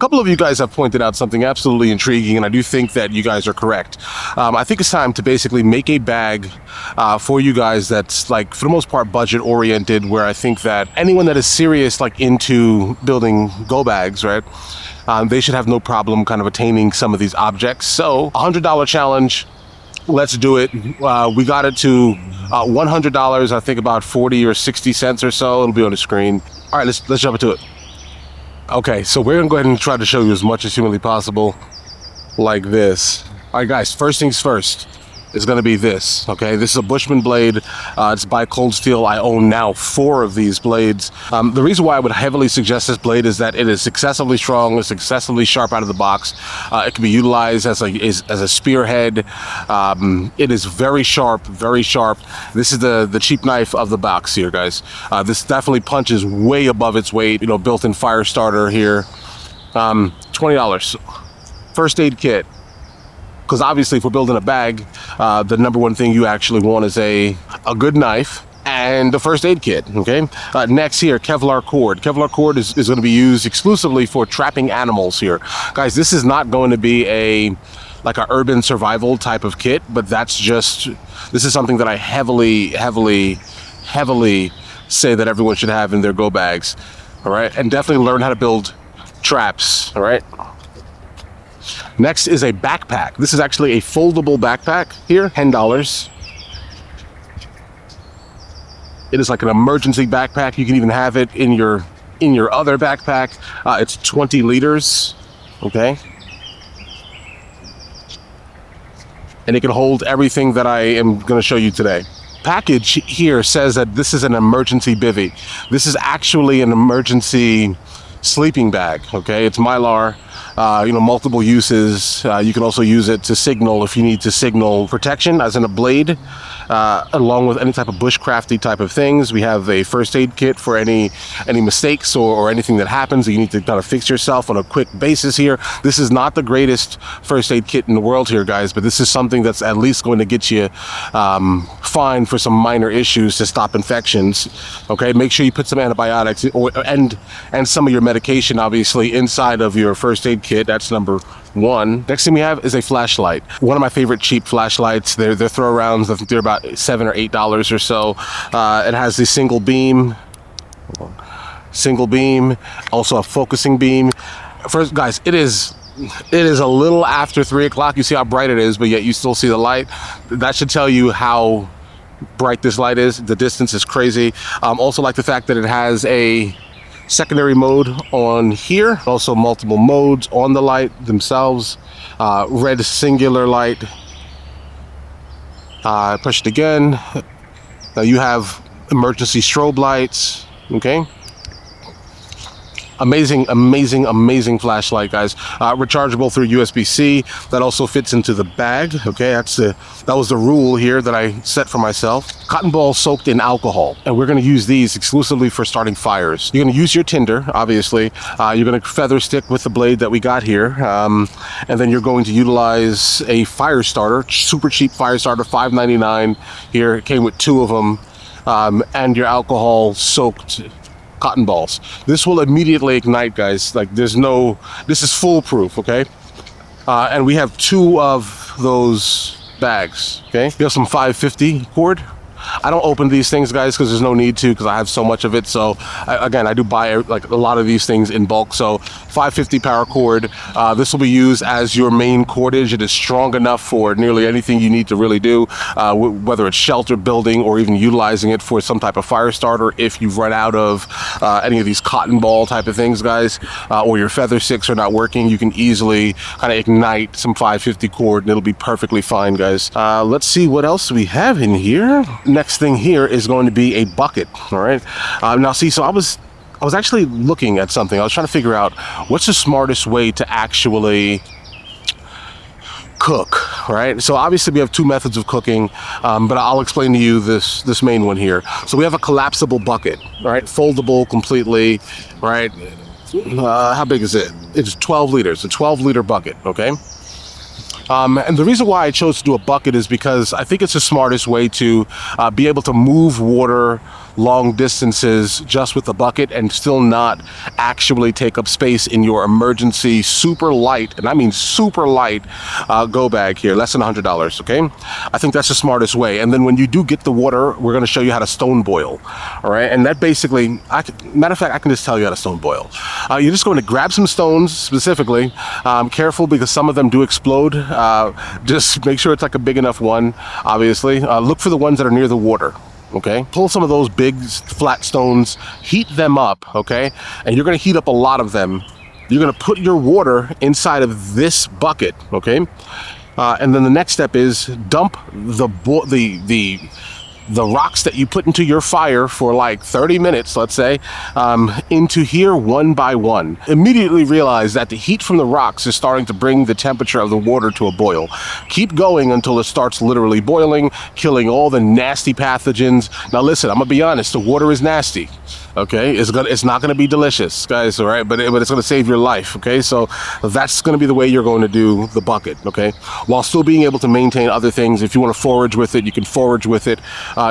couple of you guys have pointed out something absolutely intriguing, and I do think that you guys are correct. I think it's time to basically make a bag for you guys that's, like, for the most part, budget oriented, where I think that anyone that is serious, like, into building go bags, right, they should have no problem kind of attaining some of these objects. So $100 challenge, let's do it. We got it to $100, I think about 40 or 60 cents or so. It'll be on the screen. All right, let's jump into it. Okay, so we're gonna go ahead and try to show you as much as humanly possible, like this. All right, guys, first things first is gonna be this, okay? This is a Bushman blade. It's by Cold Steel. I own now 4 of these blades. The reason why I would heavily suggest this blade is that it is excessively strong, it's excessively sharp out of the box. It can be utilized as a spearhead. It is very sharp, very sharp. This is the cheap knife of the box here, guys. This definitely punches way above its weight. You know, built-in fire starter here. $20. First aid kit. Because obviously, if we're building a bag, the number one thing you actually want is a good knife and a first aid kit, okay? Next here, Kevlar cord. Kevlar cord is going to be used exclusively for trapping animals here. Guys, this is not going to be like an urban survival type of kit, but this is something that I heavily say that everyone should have in their go bags, all right? And definitely learn how to build traps, all right? Next is a backpack. This is actually a foldable backpack here, $10. It is like an emergency backpack. You can even have it in your other backpack. It's 20 liters, okay? And it can hold everything that I am gonna show you today. Package here says that this is an emergency bivvy. This is actually an emergency sleeping bag, okay? It's Mylar. Multiple uses. You can also use it to signal if you need to signal protection, as in a blade, along with any type of bushcrafty type of things. We have a first aid kit for any mistakes or anything that happens that you need to kind of fix yourself on a quick basis here. This is not the greatest first aid kit in the world here, guys, but this is something that's at least going to get you fine for some minor issues to stop infections. Okay, make sure you put some antibiotics and some of your medication, obviously, inside of your first aid kit. That's number 1. Next thing we have is a flashlight. One of my favorite cheap flashlights. They're throw rounds. I think they're about $7 or $8 or so. It has the single beam, also a focusing beam. First, guys, it is a little after 3 o'clock. You see how bright it is, but yet you still see the light. That should tell you how bright this light is. The distance is crazy. Also like the fact that it has a secondary mode on here, also multiple modes on the light themselves. Red singular light. Push it again. Now you have emergency strobe lights, okay? Amazing flashlight, guys. Rechargeable through USB-C. That also fits into the bag. Okay, that was the rule here that I set for myself. Cotton balls soaked in alcohol, and we're going to use these exclusively for starting fires. You're going to use your tinder, obviously. You're going to feather stick with the blade that we got here, and then you're going to utilize a fire starter, super cheap fire starter, $5.99 here. It came with 2 of them, and your alcohol soaked cotton balls. This will immediately ignite, guys. Like, this is foolproof, okay? And we have 2 of those bags, okay? We have some 550 cord. I don't open these things, guys, because there's no need to, because I have so much of it. So I do buy like a lot of these things in bulk. So 550 paracord. This will be used as your main cordage. It is strong enough for nearly anything you need to really do, whether it's shelter building or even utilizing it for some type of fire starter. If you've run out of any of these cotton ball type of things, guys, or your feather sticks are not working, you can easily kind of ignite some 550 cord and it'll be perfectly fine, guys. Let's see what else we have in here. Next thing here is going to be a bucket. All right. Now, see, so I was actually looking at something. I was trying to figure out what's the smartest way to actually cook, right? So obviously we have 2 methods of cooking, but I'll explain to you this main one here. So we have a collapsible bucket, right? Foldable completely, right? How big is it? It's 12 liters, a 12-liter bucket, okay? And the reason why I chose to do a bucket is because I think it's the smartest way to be able to move water long distances just with the bucket and still not actually take up space in your emergency super light, and I mean super light, go bag here, less than $100, okay? I think that's the smartest way. And then when you do get the water, we're gonna show you how to stone boil, all right? And that basically, matter of fact, I can just tell you how to stone boil. You're just going to grab some stones specifically, careful because some of them do explode. Just make sure it's like a big enough one, obviously. Look for the ones that are near the water. Okay, pull some of those big flat stones, heat them up, okay? And you're gonna heat up a lot of them. You're gonna put your water inside of this bucket, okay? And then the next step is dump the rocks that you put into your fire for like 30 minutes, let's say, into here one by one. Immediately realize that the heat from the rocks is starting to bring the temperature of the water to a boil. Keep going until it starts literally boiling, killing all the nasty pathogens. Now listen, I'm gonna be honest, the water is nasty. Okay, it's not gonna be delicious, guys, all right, but it's gonna save your life, okay? So that's gonna be the way you're going to do the bucket, okay? While still being able to maintain other things. If you wanna forage with it, you can forage with it.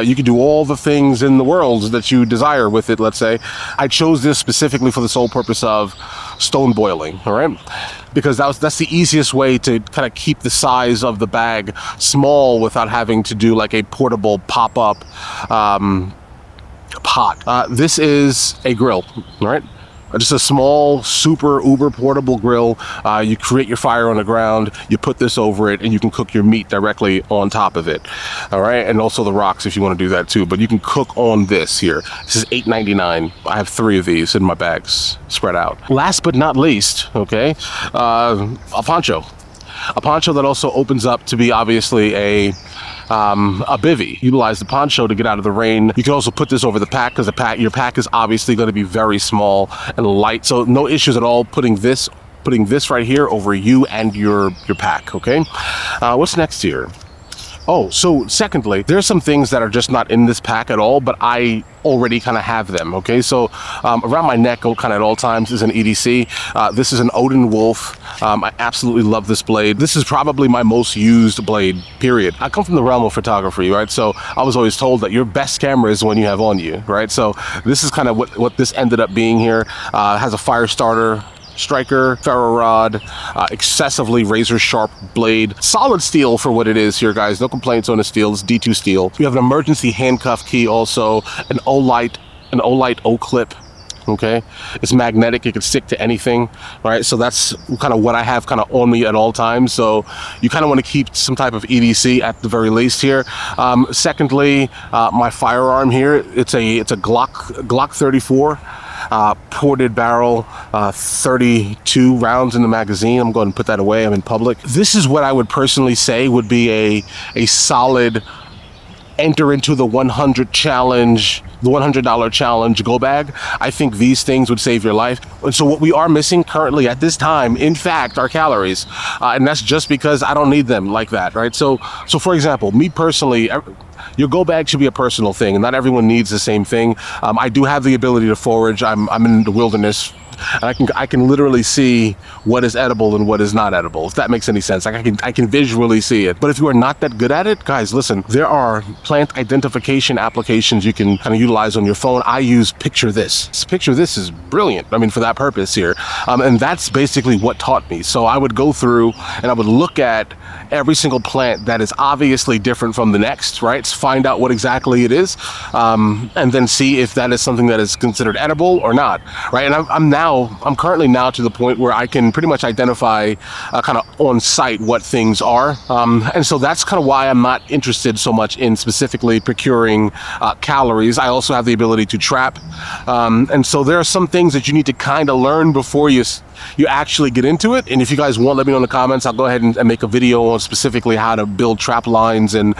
You can do all the things in the world that you desire with it, let's say. I chose this specifically for the sole purpose of stone boiling, all right? Because that's the easiest way to kind of keep the size of the bag small without having to do like a portable pop-up pot. This is a grill, all right? Just a small, super uber portable grill. You create your fire on the ground, you put this over it, and you can cook your meat directly on top of it. All right, and also the rocks if you want to do that too. But you can cook on this here. This is $8.99. I have 3 of these in my bags spread out. Last but not least, okay, a poncho. A poncho that also opens up to be obviously a bivvy. Utilize the poncho to get out of the rain. You can also put this over the pack because your pack is obviously going to be very small and light, so no issues at all putting this right here over you and your pack, okay? What's next here? Oh, so secondly, there's some things that are just not in this pack at all, but I already kind of have them, okay? So around my neck kind of at all times is an EDC. This is an Odin Wolf. I absolutely love this blade. This is probably my most used blade, period. I come from the realm of photography, right? So I was always told that your best camera is the one you have on you, right? So this is kind of what this ended up being here. Has a fire starter, striker, ferro rod, excessively razor sharp blade, solid steel for what it is here, guys. No complaints on the steel. It's D2 steel. We have an emergency handcuff key also, an Olight O-clip. Okay, it's magnetic, it can stick to anything, right? So that's kind of what I have kind of on me at all times. So you kind of want to keep some type of EDC at the very least here. Secondly, my firearm here, it's a Glock 34. Ported barrel, 32 rounds in the magazine. I'm going to put that away. I'm in public. This is what I would personally say would be a solid enter into the 100 challenge, the $100 challenge go bag. I think these things would save your life. And so what we are missing currently at this time, in fact, are calories. And that's just because I don't need them like that, right? So for example, me personally, your go bag should be a personal thing, and not everyone needs the same thing. I do have the ability to forage. I'm in the wilderness, and I can literally see what is edible and what is not edible, if that makes any sense. Like I can visually see it. But if you are not that good at it, guys, listen, there are plant identification applications you can kind of utilize on your phone. I use Picture This. Picture This is brilliant, I mean, for that purpose here. And that's basically what taught me. So I would go through and I would look at every single plant that is obviously different from the next, right? Find out what exactly it is, and then see if that is something that is considered edible or not, right? And I'm currently now to the point where I can pretty much identify kind of on site what things are, and so that's kind of why I'm not interested so much in specifically procuring calories. I also have the ability to trap, and so there are some things that you need to kind of learn before you actually get into it. And if you guys want, let me know in the comments. I'll go ahead and make a video on specifically how to build trap lines and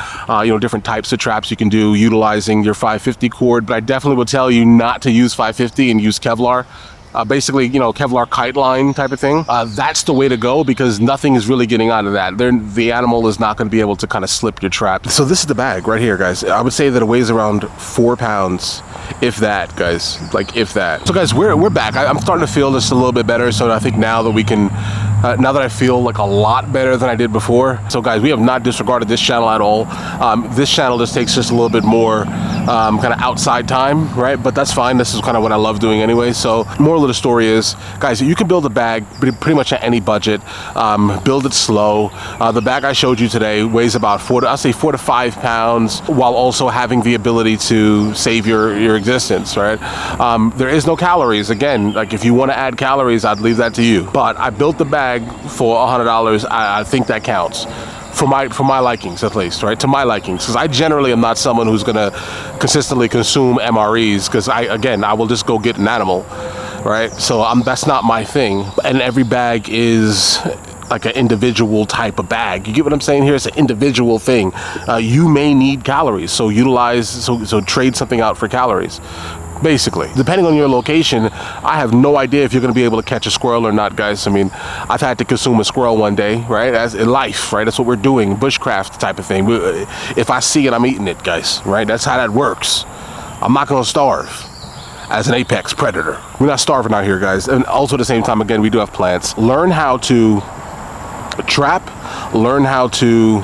different types of traps you can do utilizing your 550 cord. But I definitely would tell you not to use 550 and use Kevlar. Basically, Kevlar kite line type of thing. That's the way to go, because nothing is really getting out of that. The animal is not going to be able to kind of slip your trap. So this is the bag right here, guys. I would say that it weighs around 4 pounds, if that, guys. Like, if that. So guys, we're back. I'm starting to feel this a little bit better. So I think now that we can now that I feel like a lot better than I did before. So guys, we have not disregarded this channel at all. This channel just takes just a little bit more kind of outside time, right? But that's fine. This is kind of what I love doing anyway. So moral of the story is, guys, you can build a bag pretty much at any budget. Build it slow. The bag I showed you today weighs about 4 to 5 pounds, while also having the ability to save your existence, right? There is no calories. Again, like if you want to add calories, I'd leave that to you. But I built the bag for $100. I think that counts. For my likings, at least, right? To my likings, because I generally am not someone who's gonna consistently consume MREs, because I will just go get an animal, right? So that's not my thing. And every bag is like an individual type of bag. You get what I'm saying here? It's an individual thing. You may need calories, so trade something out for calories. Basically, depending on your location, I have no idea if you're going to be able to catch a squirrel or not, guys. I mean, I've had to consume a squirrel one day, right? As in life, right? That's what we're doing, bushcraft type of thing. If I see it, I'm eating it, guys, right? That's how that works. I'm not going to starve as an apex predator. We're not starving out here, guys. And also at the same time, again, we do have plants. Learn how to trap, learn how to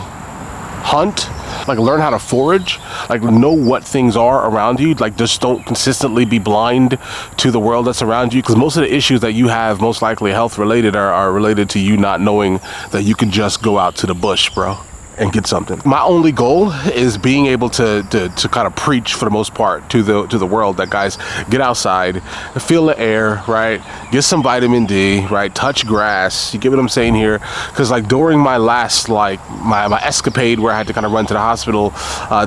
hunt, like learn how to forage, like know what things are around you. Like just don't consistently be blind to the world that's around you, because most of the issues that you have, most likely health related, are related to you not knowing that you can just go out to the bush, bro, and get something. My only goal is being able to kind of preach, for the most part, to the world that, guys, get outside, feel the air, right? Get some vitamin D, right? Touch grass. You get what I'm saying here? Because like during my last my escapade where I had to kind of run to the hospital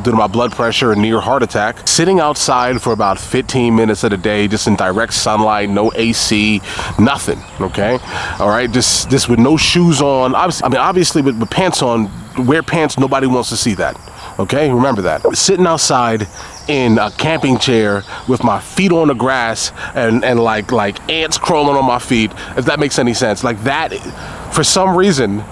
due to my blood pressure and near heart attack, sitting outside for about 15 minutes of the day, just in direct sunlight, no AC, nothing. Okay, all right, just with no shoes on. Obviously with pants on. Wear pants, nobody wants to see that. Okay, remember that. Sitting outside in a camping chair with my feet on the grass and like ants crawling on my feet, if that makes any sense. Like that, for some reason,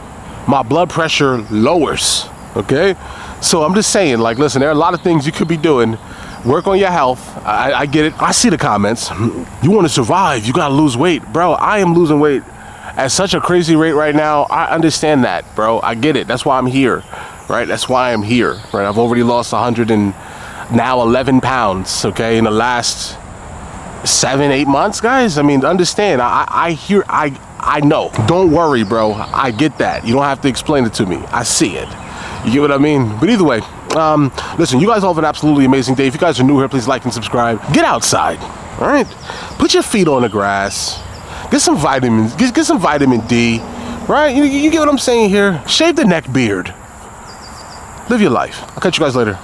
my blood pressure lowers. Okay, so I'm just saying, like, listen, there are a lot of things you could be doing. Work on your health. I get it. I see the comments. You want to survive, you gotta lose weight. Bro, I am losing weight at such a crazy rate right now. I understand that, bro. I get it. That's why I'm here, right? That's why I'm here, right? I've already lost 111 pounds, okay, in the last 7-8 months, guys. I mean, understand. I know. Don't worry, bro. I get that. You don't have to explain it to me. I see it. You get what I mean? But either way, listen, you guys all have an absolutely amazing day. If you guys are new here, please like and subscribe. Get outside, all right? Put your feet on the grass. Get some vitamins, get some vitamin D, right? You get what I'm saying here? Shave the neck beard. Live your life. I'll catch you guys later.